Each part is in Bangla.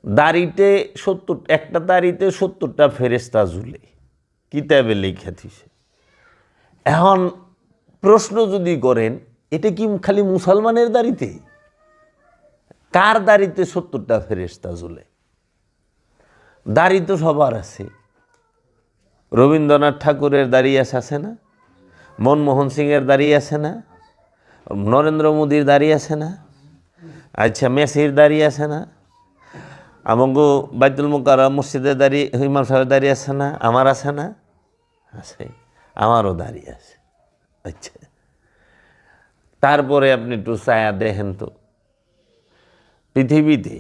দাড়িতে 70, একটা দাড়িতে 70টা ফেরেশতা ঝুলে, কিতাবে লেখা দিছে। এখন প্রশ্ন যদি করেন, এটা কি খালি মুসলমানের দাড়িতে? কার দাড়িতে 70টা ফেরেশতা ঝুলে? দাড়ি তো সবার আছে। রবীন্দ্রনাথ ঠাকুরের দাড়ি আছে না? মনমোহন সিংয়ের দাড়ি আছে না? নরেন্দ্র মোদীর দাড়ি আছে না? আচ্ছা, মেসির দাড়ি আছে না? আমাকে বাইতুল মুকাররম মসজিদের দাড়ি, ইমাম সাহেবের দাড়ি আছে না? আমার আছে না? আছে, আমারও দাড়ি আছে। আচ্ছা, তারপরে আপনি একটু ছায়া দেখেন তো, পৃথিবীতে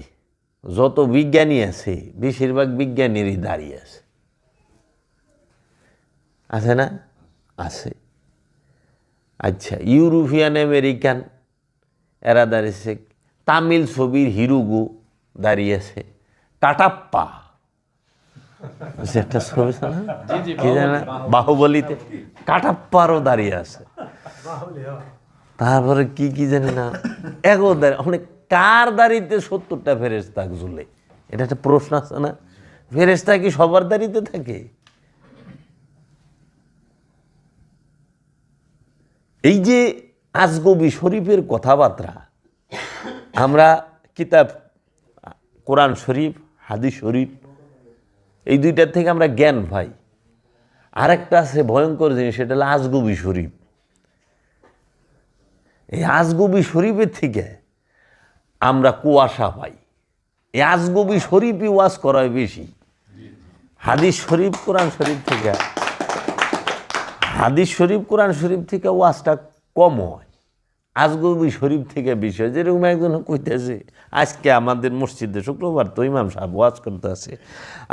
যত বিজ্ঞানী আছে বেশিরভাগ বিজ্ঞানীরই দাড়ি আছে। আছে না? আছে। আচ্ছা, ইউরোপিয়ান আমেরিকান এরা দাঁড়িয়েছে। তামিল ছবির হিরুগু দাঁড়িয়ে আছে। কাটাপ্পা একটা ছবি না, কি জানে, বাহুবলীতে কাটাপ্পারও দাঁড়িয়ে আছে। তারপরে কি কি জানি না, এগো দাঁড়িয়ে। কার দাড়িতে 70টা ফেরেশতা ঝুলে? এটা একটা প্রশ্ন আছে না? ফেরেশতা কি সবার দাড়িতে থাকে? এই যে আজগবি শরীফের কথাবার্তা, আমরা কিতাব কোরআন শরীফ, হাদিস শরীফ, এই দুইটার থেকে আমরা জ্ঞান পাই। আরেকটা আছে ভয়ঙ্কর জিনিস, সেটা হলো আজগবি শরীফ। এই আজগবি শরীফের থেকে আমরা কুয়াশা পাই। এই আজগবি শরীফই ওয়াজ করায় বেশি হাদিস শরীফ কোরআন শরীফ থেকে। হাদিস শরীফ কোরআন শরীফ থেকে ওয়াজটা কম হয়, আজগবি শরীফ থেকে বেশি হয়। যেরকম একজন কইতেছে, আজকে আমাদের মসজিদে শুক্রবার তো ইমাম সাহেব ওয়াজ করতে আছে,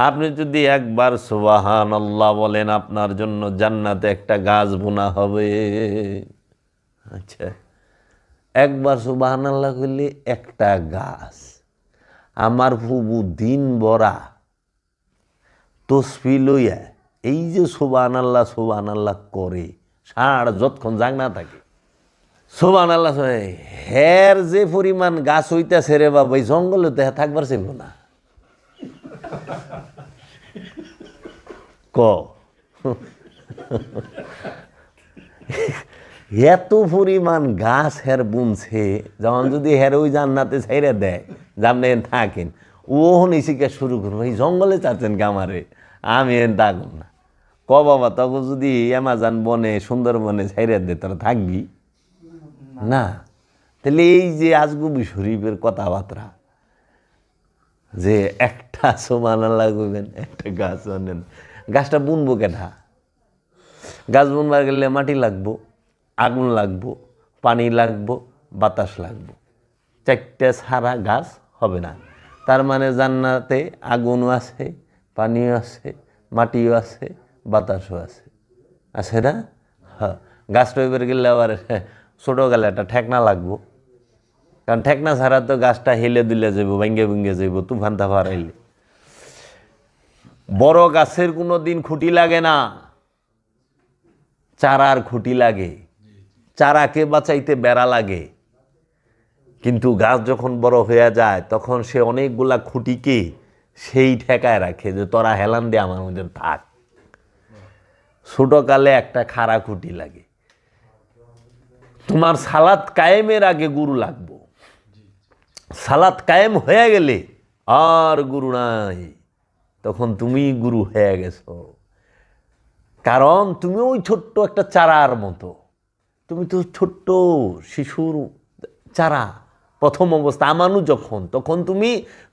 আপনি যদি একবার সুবহানাল্লাহ বলেন, আপনার জন্য জান্নাতে একটা গাছ বোনা হবে। আচ্ছা, একবার সুবহানাল্লাহ করলে একটা গাছ। আমার ফুবু দিন বরা তসবি লইয়া এই যে সুবহানাল্লাহ সুবহানাল্লাহ করে, সারা যতক্ষণ জাগ না থাকে সুবহানাল্লাহ, হের যে পরিমাণ গাছ হইতেছে রে বাবা, এই জঙ্গলে তো থাকবার চাইব না। ক এত পরিমাণ গাছ হের বুনছে, যখন যদি হের ওই জান্নাতে ছাইরা দেয়, জামনে থাকেন, ও নিশিকা শুরু করবো, এই জঙ্গলে চাচ্ছেন কি আমারে, আমি এন থাকুন না। ক বাবা, তখন যদি অ্যামাজন বনে সুন্দরবনে ছাইরা দে, তারা থাকবি না। তাহলে এই যে আজগবি শরীফের কথাবার্তা, যে একটা সুবহানাল্লাহ কইবেন, একটা গাছ আনেন, গাছটা বুনবো কেনা? গাছ বুনবার গেলে মাটি লাগবো, আগুন লাগবো, পানি লাগবো, বাতাস লাগবো। 4টা ছাড়া গাছ হবে না। তার মানে জান্নাতে আগুনও আছে, পানিও আছে, মাটিও আছে, বাতাসও আছে। আছে না? হ্যাঁ। গাছ রইবার গেলে আবার ছোটো গেলে একটা ঠেকনা লাগবো, কারণ ঠেকনা ছাড়া তো গাছটা হেলে দিলে যাইব, ভেঙ্গে ভেঙ্গে যাইব তুফান তাফার আইলে। বড় গাছের কোনো দিন খুঁটি লাগে না, চারার খুঁটি লাগে, চারাকে বাঁচাইতে বেড়া লাগে। কিন্তু গাছ যখন বড় হয়ে যায়, তখন সে অনেকগুলা খুঁটিকে সেই ঠেকায় রাখে, যে তোরা হেলান দিয়ে আমার মধ্যে থাক। ছোটকালে একটা খাড়া খুঁটি লাগে। তোমার সালাত কায়েমের আগে গুরু লাগবো, সালাত কায়েম হয়ে গেলে আর গুরু নাই, তখন তুমি গুরু হয়ে গেছো। কারণ তুমি ওই ছোট্ট একটা চারার মতো, তুমি তো ছোট্ট শিশুর চারা, প্রথম অবস্থা আমানু যখন, তখন তুমি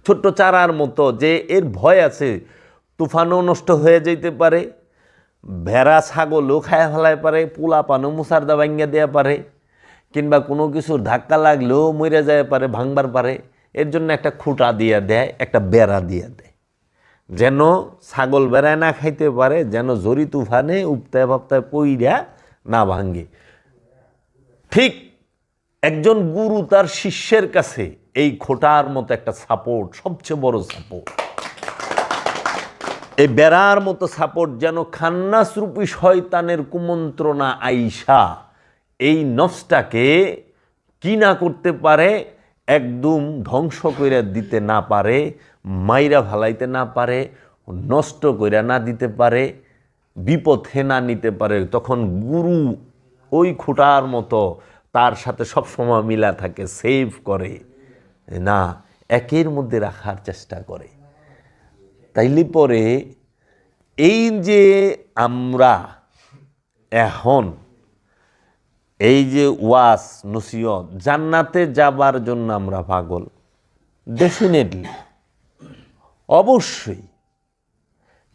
ছোট্ট চারার মতো, যে এর ভয় আছে তুফানও নষ্ট হয়ে যেতে পারে, ভেড়া ছাগলও খায় ফেলায় পারে, পোলা পানও মুসারদা ভাঙ্গা দেওয়া পারে, কিংবা কোনো কিছুর ধাক্কা লাগলেও মরে যায় পারে, ভাঙবার পারে। এর জন্য একটা খুঁটা দিয়ে দেয়, একটা বেড়া দিয়ে দেয়, যেন ছাগল বেড়ায় না খাইতে পারে, যেন জরি তুফানে উপতায় ভাবতায় পইরা না ভাঙ্গে। ঠিক একজন গুরু তার শিষ্যের কাছে এই খোঁটার মতো একটা সাপোর্ট, সবচেয়ে বড় সাপোর্ট, এই বেড়ার মতো সাপোর্ট, যেন খান্নাসরূপী শয়তানের কুমন্ত্রণা আইসা এই নফসটাকে কি না করতে পারে, একদম ধ্বংস করে দিতে না পারে, মাইরা ফালাইতে না পারে, নষ্ট কইরা না দিতে পারে, বিপথে না নিতে পারে, তখন গুরু ওই খুঁটার মতো তার সাথে সবসময় মিলা থাকে, সেভ করে না, একের মধ্যে রাখার চেষ্টা করে। তাইলে পরে এই যে আমরা এখন এই যে ওয়াজ নসিহত জান্নাতে যাবার জন্য আমরা পাগল, ডেফিনেটলি, অবশ্যই।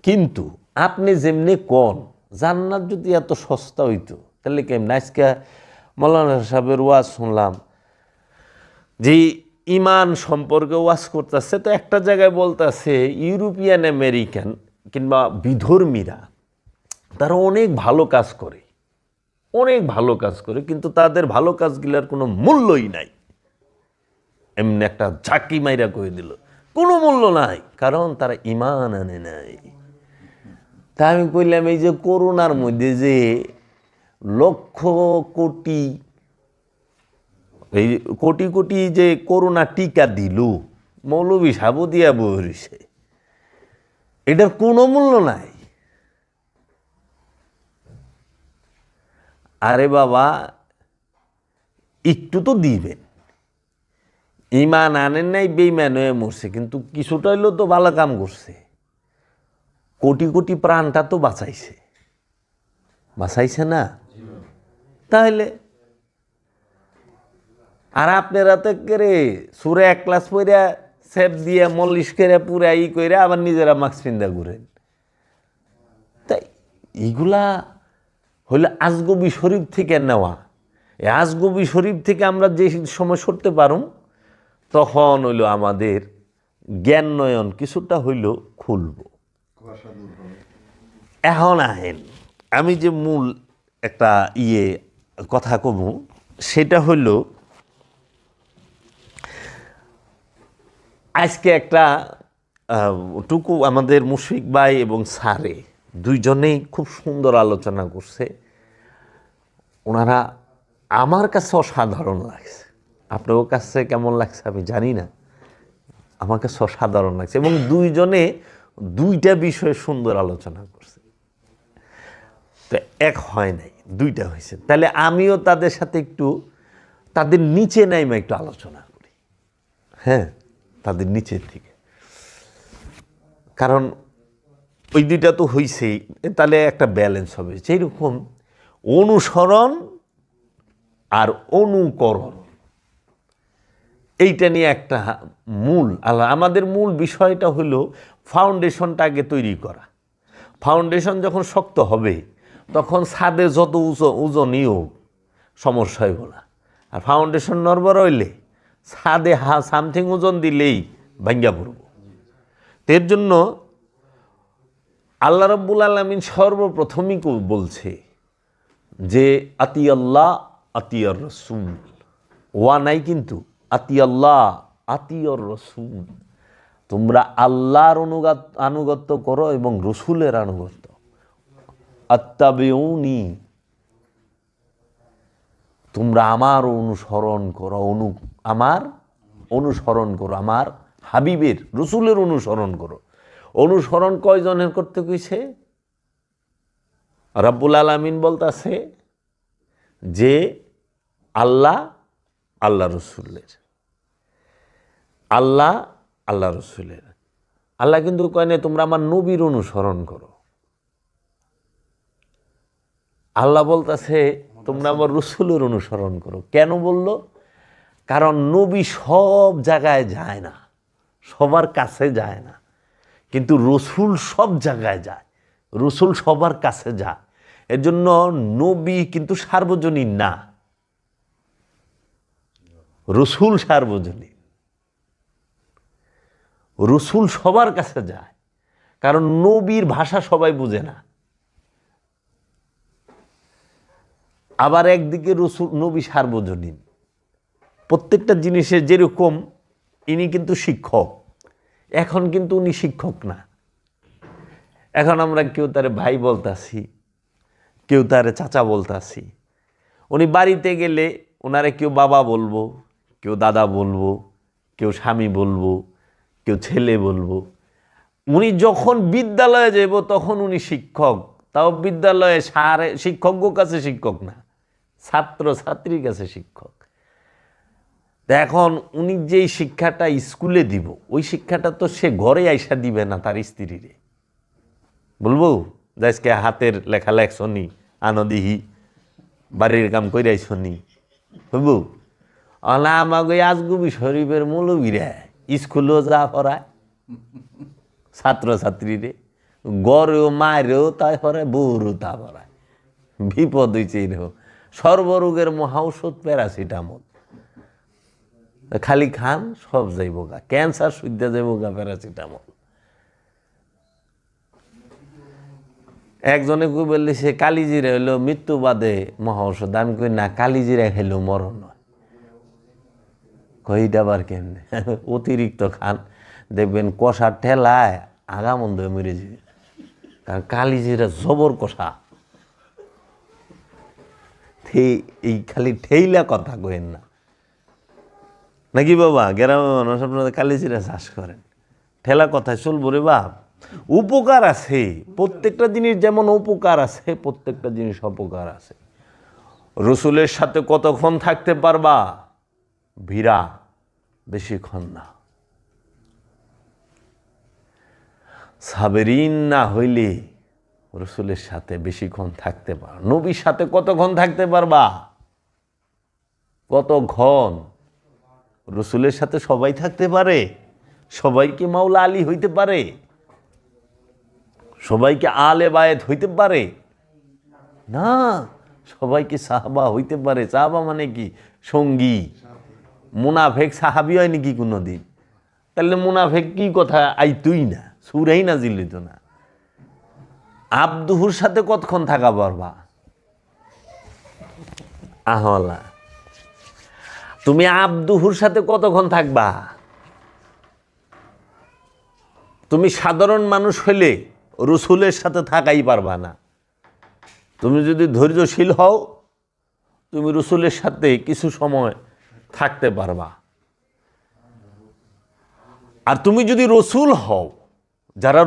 কিন্তু আপনি যেমনি কোন জান্নাত যদি এত সস্তা হইতো তাহলে কেমন? আজকে মৌলানা সাহেবের ওয়াজ শুনলাম যে ইমান সম্পর্কে ওয়াজ করতেছে, তো একটা জায়গায় বলতেছে ইউরোপিয়ান আমেরিকান কিংবা বিধর্মীরা তারা অনেক ভালো কাজ করে, অনেক ভালো কাজ করে, কিন্তু তাদের ভালো কাজগুলোর কোনো মূল্যই নাই। এমনি একটা ঝাঁকি মাইরা কয়ে দিল, কোনো মূল্য নাই, কারণ তারা ইমান আনে নাই। তা আমি কইলাম এই যে করোনার মধ্যে যে লক্ষ কোটি, এই কোটি কোটি যে করোনা টিকা দিল, মৌলবী সাবু দিয়া বসে, এটার কোনো মূল্য নাই। আরে বাবা, একটু তো দিবেন। ইমান আনেন নাই, বেইমান হয়ে মরছে, কিন্তু কিছুটা হইলেও তো ভালো কাম করছে, কোটি কোটি প্রাণটা তো বাঁচাইছে, বাঁচাইছে না? তাহলে আর আপনারা তো করে সুরে এক ক্লাস পইরা সেপ দিয়া মল্লিশ করে পুরা ই করে আবার নিজেরা মাস্ক পিন্দা ঘুরেন। তাই এইগুলা হইলে আজগবি শরীফ থেকে নেওয়া। এই আজগবি শরীফ থেকে আমরা যে সময় সরতে পারুম, তখন হইল আমাদের জ্ঞান নয়ন কিছুটা হইল খুলব। এখন আহেন, আমি যে মূল একটা কথা কব, সেটা হইল আজকে একটা টুকু আমাদের মুশফিক ভাই এবং স্যারে দুইজনেই খুব সুন্দর আলোচনা করছে। ওনারা আমার কাছে অসাধারণ লাগছে, আপনার কাছে কেমন লাগছে আমি জানি না, আমার কাছে অসাধারণ লাগছে। এবং দুইজনে দুইটা বিষয়ে সুন্দর আলোচনা করছে, তো এক হয় নাই, দুইটা হয়েছে। তাহলে আমিও তাদের সাথে একটু তাদের নিচে নাইমা একটু আলোচনা করি, হ্যাঁ, তাদের নিচের থেকে, কারণ ওই দুইটা তো হয়েছেই, তাহলে একটা ব্যালেন্স হবে। যেরকম অনুসরণ আর অনুকরণ, এইটা নিয়ে একটা মূল আমাদের মূল বিষয়টা হলো ফাউন্ডেশনটা আগে তৈরি করা। ফাউন্ডেশন যখন শক্ত হবে তখন ছাদে যত ওজনই হোক সমস্যা হইব না। আর ফাউন্ডেশন নড়বড় হইলে ছাদে সামথিং ওজন দিলেই ভাঙ্গা পড়ব। এর জন্য আল্লাহ রাব্বুল আলামিন সর্বপ্রথমই বলছে যে আতি আল্লাহ আতিয়ার রসুল, ওয়া নাই কিন্তু আতি আল্লাহ আতিয়ার রসুল, তোমরা আল্লাহর আনুগত্য করো এবং রসুলের আনুগত্য। আত্তাবিউনি, তোমরা আমার অনুসরণ করো, আমার অনুসরণ করো, আমার হাবিবের রসুলের অনুসরণ করো। অনুসরণ কয়জনের করতে কইছে? রাব্বুল আলামিন বলতাছে যে আল্লাহ আল্লাহ রসুলের, আল্লাহ আল্লাহ রসুলের। আল্লাহ কিন্তু কয় না তোমরা আমার নবীর অনুসরণ করো, আল্লাহ বলতাছে তোমরা আমার রসুলের অনুসরণ করো। কেন বলল? কারণ নবী সব জায়গায় যায় না, সবার কাছে যায় না, কিন্তু রসুল সব জায়গায় যায়, রসুল সবার কাছে যায়। এর জন্য নবী কিন্তু সার্বজনীন না, রসুল সার্বজনীন। রসুল সবার কাছে যায়, কারণ নবীর ভাষা সবাই বুঝে না। আবার একদিকে রসুল নবী সার্বজনীন, প্রত্যেকটা জিনিসের যেরকম ইনি কিন্তু শিক্ষক, এখন কিন্তু উনি শিক্ষক না। এখন আমরা কেউ তারে ভাই বলতাছি, কেউ তারে চাচা বলতাছি। উনি বাড়িতে গেলে ওনারে কেউ বাবা বলবো, কেউ দাদা বলবো, কেউ স্বামী বলবো, কেউ ছেলে বলবো। উনি যখন বিদ্যালয়ে যাব তখন উনি শিক্ষক, তাও বিদ্যালয়ে শিক্ষকের কাছে শিক্ষক না, ছাত্র ছাত্রীর কাছে শিক্ষক। এখন উনি যেই শিক্ষাটা স্কুলে দিব ওই শিক্ষাটা তো সে ঘরে আইসা দিবে না তার স্ত্রীরে। বলবো আজকে হাতের লেখা লেখছনি আনদিহি বাড়ির কাম করে আইসনি, বুঝবো? আলা আমাকে আজগুবি শরীফের মৌলবীরা স্কুলেও যা পড়ায় ছাত্র ছাত্রীরে, গড়েও মায়েরও তাই পড়ায়, বউরও তা পড়ায়। বিপদ হয়েছে এরকম। সর্বরোগের মহাঔষধ প্যারাসিটামল, খালি খান সব যাইব গা, ক্যান্সার সুদ্ধা যাইব গা প্যারাসিটামল। একজনে কই বললি সে কালিজিরা হইলো মৃত্যু বাদে মহাঔষধ। আমি কই না, কালিজিরা খাইলেও মরণ নয়। কইটা আবার কেমনে? অতিরিক্ত খান, দেখবেন কষার ঠেলায় আগামন্দ মরে যাবে, কারণ কালিজিরা জবর কষা। এই খালি ঠেইলা কথা কইেন না, নাকি বাবা? গ্রামে মানুষ আপনাদের কালিজিরা চাষ করেন, ঠেলা কথায় চলবো রে বাপ। উপকার আছে প্রত্যেকটা জিনিস, যেমন উপকার আছে প্রত্যেকটা জিনিস অপকার আছে। রসুলের সাথে কতক্ষণ থাকতে পারবা? ভিড়া, বেশিক্ষণ না। সাবেরিন না হইলে রসুলের সাথে বেশিক্ষণ থাকতে পার। নবীর সাথে কতক্ষণ থাকতে পারবা? কতক্ষণ? রসুলের সাথে সবাই থাকতে পারে? সবাইকে মাওলা আলী হইতে পারে? সবাইকে আলে বায়েত হইতে পারে না। সবাইকে সাহাবা হইতে পারে। সাহাবা মানে কি? সঙ্গী। মুনাফেক সাহাবি হয় নাকি কোনোদিন? তাহলে মুনাফেক কি কথা আইতুই না, সুরাই না জিলিত না। আব্দুহুর সাথে কতক্ষণ থাকা পারবা? আহলা, তুমি আব্দুহুর সাথে কতক্ষণ থাকবা? তুমি সাধারণ মানুষ হইলে রসুলের সাথে থাকাই পারবা না। তুমি যদি ধৈর্যশীল হও তুমি রসুলের সাথে কিছু সময় থাকতে পারবা। আর তুমি যদি রসুল হও, যারা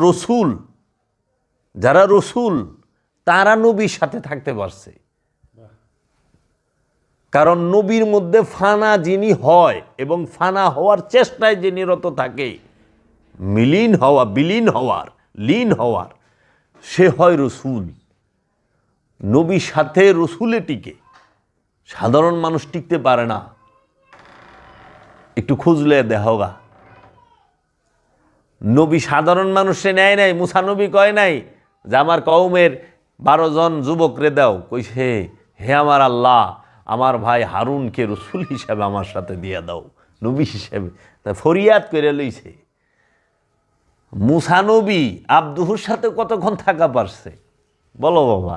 রসুল তারা নবীর সাথে থাকতে পারছে। কারণ নবীর মধ্যে ফানা যিনি হয় এবং ফানা হওয়ার চেষ্টায় যিনি রত থাকে, বিলীন হওয়ার, সে হয় রসুল। নবীর সাথে রসুলে টিকে, সাধারণ মানুষ টিকতে পারে না। একটু খুঁজলে দেহগা, নবী সাধারণ মানুষে নেয় নাই। মুসা নবী কয় নাই যে আমার কওমের 12 জন যুবকরে দাও, কইছে হে আমার আল্লাহ, আমার ভাই হারুনকে রসুল হিসাবে আমার সাথে দিয়ে দাও, নবী হিসাবে। তা ফরিয়াদ করে লইছে। মুসা নবী আব্দুহুর সাথে কতক্ষণ থাকা পারছে বলো বাবা?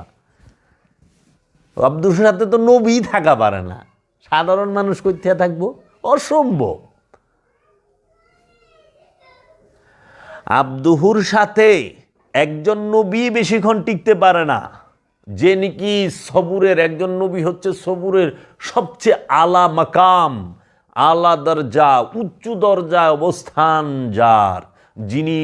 আব্দুহুর সাথে তো নবী থাকা পারে না, সাধারণ মানুষ কোথায় থাকবো? অসম্ভব। আব্দুহুর সাথে একজন নবী বেশিক্ষণ টিকতে পারে না, যে নাকি সবুরের একজন নবী হচ্ছে সবুরের সবচেয়ে আলা মাকাম, আলা দরজা, উচ্চ দরজায় অবস্থান যার, যিনি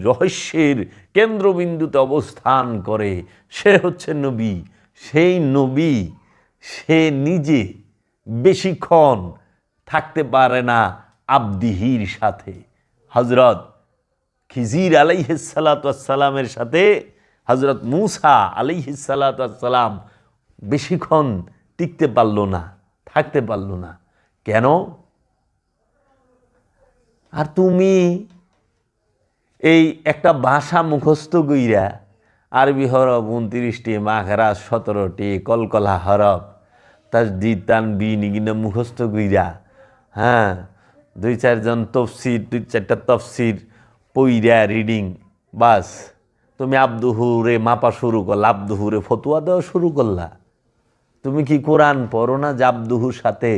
রহস্যের কেন্দ্রবিন্দুতে অবস্থান করে, সে হচ্ছে নবী। সেই নবী সে নিজে বেশিক্ষণ থাকতে পারে না আব্দিহির সাথে। হজরত খিজির আলাইহিসসালামের সাথে হজরত মুসা আলাইহিসসালাম বেশিক্ষণ টিকতে পারল না, থাকতে পারল না। কেন? আর তুমি এই একটা ভাষা মুখস্থ কইরা, আরবি হরফ 29টি, মাখরাজ 17টি, কলকলা হরফ, তাসদীদ তানবিন এগুলো মুখস্থ কইরা, হ্যাঁ, 2-4জন তফসির, 2-4টা তফসির পইরা রিডিং, বাস তুমি আব্দুহুরে মাপা শুরু করলা, আব্দুহুরে ফতুয়া দেওয়া শুরু করলা। তুমি কি কোরআন পড়ো না যে আব্দুহুর সাথে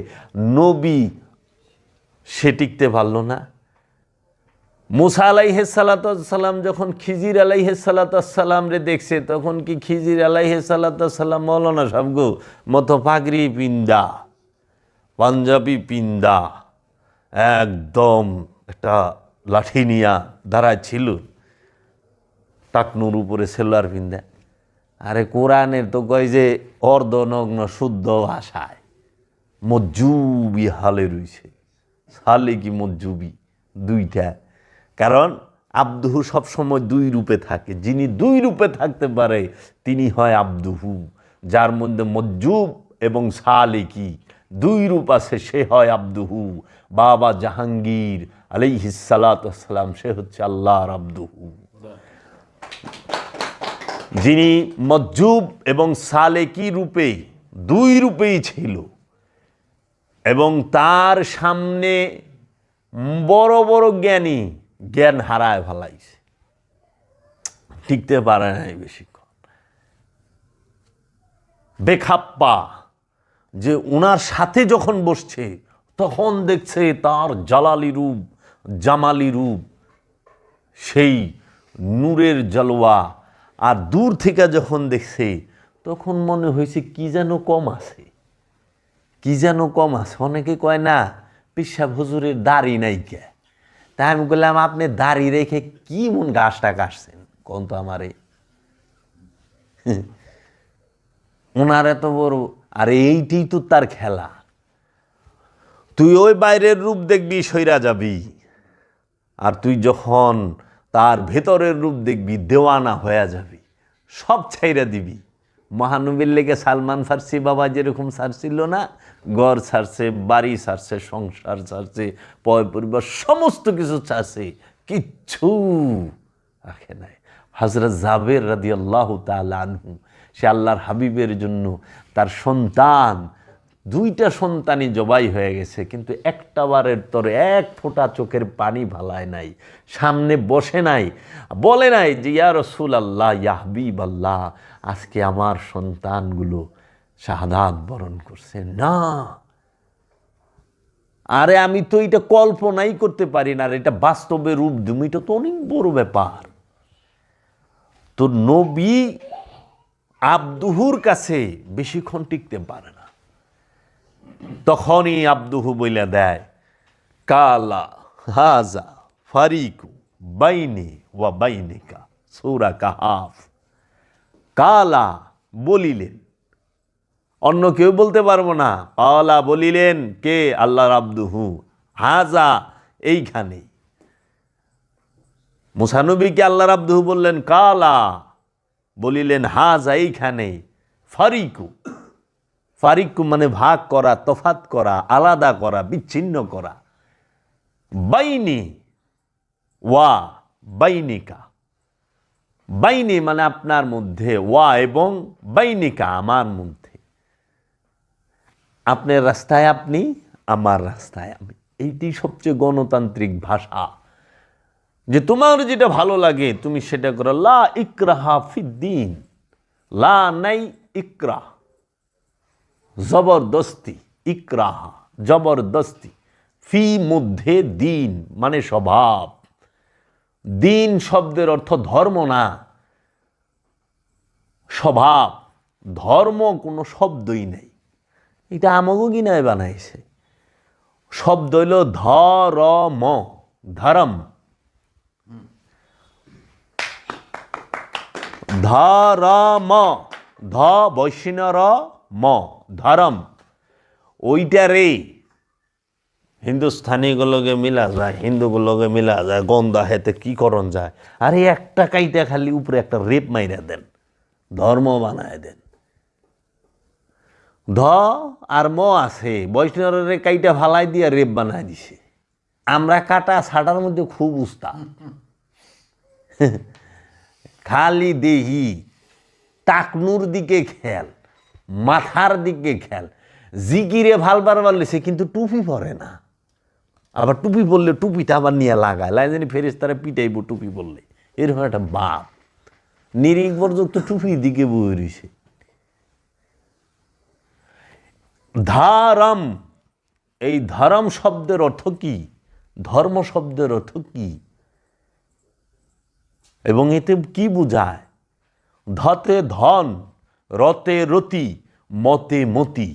নবী সে টিকতে পারলো না? মুসা আলাইহিসসালাম যখন খিজির আলাইহিসসালাম রে দেখছে, তখন কি খিজির আলাইহিসসালাম মৌলানা সাহেব মতো পাগড়ি পিন্দা, পাঞ্জাবি পিন্দা, একদম একটা লাঠি নিয়া দাঁড়ায় ছিল, টাকনুর উপরে সেলোয়ার পিন্দা। আরে কোরআনের তো কয় যে অর্ধনগ্ন শুদ্ধ ভাষায় মজ্জুবি হালে রইছে, সালে কি মজ্জুবি দুইটা। কারণ আব্দুহু সবসময় দুই রূপে থাকে, যিনি দুই রূপে থাকতে পারে তিনি হয় আব্দুহু। যার মধ্যে মজ্জুব এবং সালেকি দুই রূপ আছে সে হয় আব্দুহু। বাবা জাহাঙ্গীর আলাইহিস সালাতু ওয়াস সালাম সে হচ্ছে আল্লাহর আব্দুহু। যিনি মজ্জুব এবং সালেকি রূপে দুই রূপেই ছিল এবং তার সামনে বড় বড় জ্ঞানী জ্ঞান হারায় ফেলাইছে, টিকতে পারে নাই বেশিক্ষণ। বেখাপ্পা যে ওনার সাথে যখন বসছে তখন দেখছে তার জালালি রূপ, জামালি রূপ, সেই নূরের জলওয়া। আর দূর থেকে যখন দেখছে তখন মনে হয়েছে কি যেন কম আছে, কি যেন কম আছে। অনেকে কয় না পিসাব হুজুরের দাড়ি নাই কে। তাই আমি বললাম আপনি দাড়ি রেখে কি মন গাছটা কাটছেন কোন তো আমারে, ওনার এত বড়। আর এইটাই তো তার খেলা। তুই ওই বাইরের রূপ দেখবি সইরা যাবি, আর তুই যখন তার ভেতরের রূপ দেখবি দেওয়ানা হয়ে যাবি, সব ছাইরা দিবি। মহানবীর লেগে সালমান ফার্সি বাবা যেরকম ছাড়ছিল না, ঘর ছাড়ছে, বাড়ি ছাড়ছে, সংসার ছাড়ছে, পয় পরিবার সমস্ত কিছু ছাড়ছে, কিচ্ছু রাখে নাই। হযরত জাবের রাদিয়াল্লাহু তাআলা আনহু সে আল্লাহর হাবিবের জন্য তার সন্তান, দুইটা সন্তানই জবাই হয়ে গেছে, কিন্তু একটা বারের তরে এক ফোঁটা চোখের পানি ভালায় নাই, সামনে বসে নাই, বলে নাই যে ইয়া রাসূলুল্লাহ, ইয়া হাবিবাল্লাহ, আজকে আমার সন্তানগুলো শাহাদাত বরণ করছে না। আরে আমি তো এটা কল্পনাই করতে পারি না, আর এটা বাস্তবে রূপ তুমি, এটা তো অনেক বড় ব্যাপার। তো নবী আব্দুহুর কাছে বেশিক্ষণ টিকতে পারে না, তখনই আব্দুহু বইলা দেয় কালা হাজা ফারিকু বাইনি ওয়া বাইনিকা, সূরা কাহাফ। কালা বলিলেন, অন্য কেউ বলতে পারবো না। কালা বলিলেন কে? আল্লাহর আব্দুহু। হাজা এইখানে, মুসা নবীকে আল্লাহর আব্দুহু বললেন কালা, বলিলেন হাজা এইখানে। ফারিকু, ফারিকু মানে ভাগ করা, তফাত করা, আলাদা করা, বিচ্ছিন্ন করা। বাইনি ওয়া বাইনিকা, বাইনি মানে আপনার মধ্যে, ওয়া এবং বাইনিকা আমার মধ্যে। আপনার রাস্তায় আপনি, আমার রাস্তায় আমি। এইটি সবচেয়ে গণতান্ত্রিক ভাষা, যে তোমার যেটা ভালো লাগে তুমি সেটা করো। লা ইকরাহা ফিদ্দিন, লা নাই ইকরাহ, জবরদস্তি, ইকরাহা জবরদস্তি, ফি মধ্যে, দিন মানে স্বভাব। দিন শব্দের অর্থ ধর্ম না, স্বভাব। ধর্ম কোনো শব্দই নেই, এটা আমাগো গিনায় বানাইছে। শব্দ হইল ধরম, ধরম, ধরম, ধ বৈষ্ণর ম, ধরম। ওইটা রে হিন্দুস্থানিগুলোকে মিলা যায়, হিন্দুগুলোকে মিলা যায়, গন্ধা হেতে কি করণ যায়। আরে একটা কাইটা খালি উপরে একটা রেপ মাইরা দেন, ধর্ম বানায় দেন। ধ আর ম আছে, বৈষ্ণবরে কাইটা ফালাই দিয়া রেপ বানায় দিছে। আমরা কাটা ছাটার মধ্যে খুব উস্তাদ, খালি দেহি টাকনুর দিকে খেল, মাথার দিকে খেল। জিকিরে ভালবার বললেছে কিন্তু টুপি পরে না, আবার টুপি বললে টুপিটা আবার নিয়ে লাগায়, লাইজানি ফেরেশতারা পিটাইব টুপি বললে। এরকম একটা বাপ নিরিখ পর্যন্ত টুপির দিকে বয়ে রয়েছে। ধরম, এই ধরম শব্দের অর্থ কি? ধর্ম শব্দের অর্থ কি এবং এতে কি বোঝায়? ধতে ধন, রতে রতি, মতে মতি।